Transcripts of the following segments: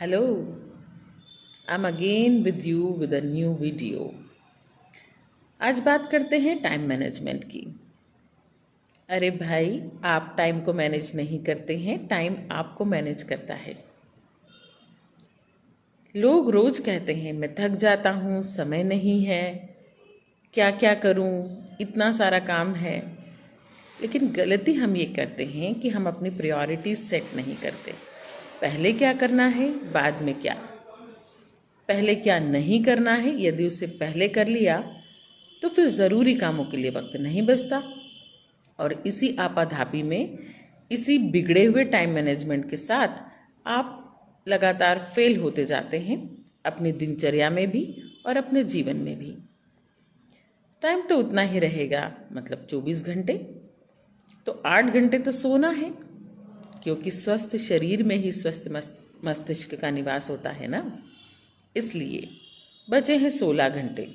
Hello, I'm again with you with a new video. आज बात करते हैं टाइम मैनेजमेंट की। अरे भाई, आप टाइम को मैनेज नहीं करते हैं, टाइम आपको मैनेज करता है। लोग रोज कहते हैं मैं थक जाता हूँ, समय नहीं है, क्या क्या करूँ, इतना सारा काम है। लेकिन गलती हम ये करते हैं कि हम अपनी प्रायोरिटीज सेट नहीं करते। पहले क्या करना है, बाद में क्या। पहले क्या नहीं करना है, यदि उसे पहले कर लिया तो फिर ज़रूरी कामों के लिए वक्त नहीं बचता। और इसी आपाधापी में, इसी बिगड़े हुए टाइम मैनेजमेंट के साथ आप लगातार फेल होते जाते हैं, अपनी दिनचर्या में भी और अपने जीवन में भी। टाइम तो उतना ही रहेगा, मतलब 24 घंटे, तो 8 घंटे तो सोना है, क्योंकि स्वस्थ शरीर में ही स्वस्थ मस्तिष्क का निवास होता है ना। इसलिए बचे हैं 16 घंटे।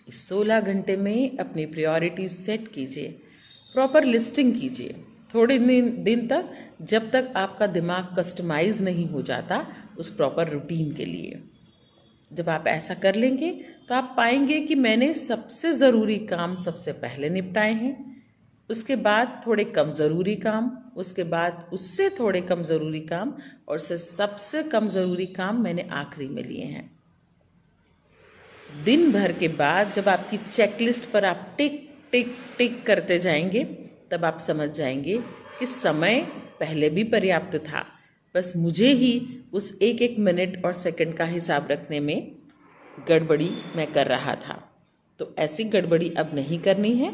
इस 16 घंटे में अपनी प्रायोरिटीज सेट कीजिए, प्रॉपर लिस्टिंग कीजिए थोड़े दिन तक, जब तक आपका दिमाग कस्टमाइज नहीं हो जाता उस प्रॉपर रूटीन के लिए। जब आप ऐसा कर लेंगे तो आप पाएंगे कि मैंने सबसे ज़रूरी काम सबसे पहले निपटाए हैं, उसके बाद थोड़े कम ज़रूरी काम, उसके बाद उससे थोड़े कम ज़रूरी काम, और सबसे कम ज़रूरी काम मैंने आखिरी में लिए हैं। दिन भर के बाद जब आपकी चेकलिस्ट पर आप टिक टिक टिक करते जाएंगे, तब आप समझ जाएंगे कि समय पहले भी पर्याप्त था, बस मुझे ही उस एक एक मिनट और सेकंड का हिसाब रखने में गड़बड़ी मैं कर रहा था। तो ऐसी गड़बड़ी अब नहीं करनी है।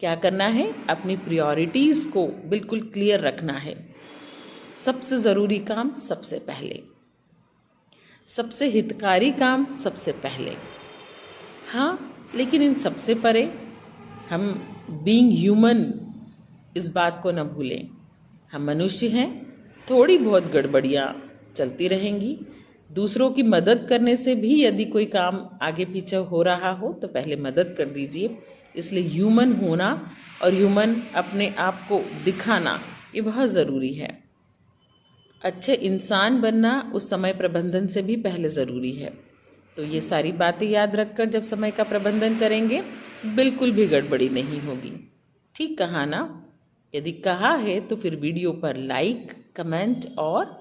क्या करना है, अपनी प्रायोरिटीज़ को बिल्कुल क्लियर रखना है। सबसे ज़रूरी काम सबसे पहले, सबसे हितकारी काम सबसे पहले। हाँ, लेकिन इन सबसे परे हम बीइंग ह्यूमन, इस बात को न भूलें। हम मनुष्य हैं, थोड़ी बहुत गड़बड़ियाँ चलती रहेंगी। दूसरों की मदद करने से भी यदि कोई काम आगे पीछे हो रहा हो तो पहले मदद कर दीजिए। इसलिए ह्यूमन होना और ह्यूमन अपने आप को दिखाना, ये बहुत ज़रूरी है। अच्छे इंसान बनना उस समय प्रबंधन से भी पहले ज़रूरी है। तो ये सारी बातें याद रखकर जब समय का प्रबंधन करेंगे, बिल्कुल भी गड़बड़ी नहीं होगी। ठीक कहा ना? यदि कहा है तो फिर वीडियो पर लाइक, कमेंट और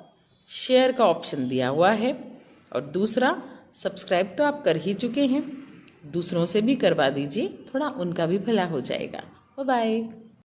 शेयर का ऑप्शन दिया हुआ है। और दूसरा, सब्सक्राइब तो आप कर ही चुके हैं, दूसरों से भी करवा दीजिए, थोड़ा उनका भी भला हो जाएगा। Bye bye.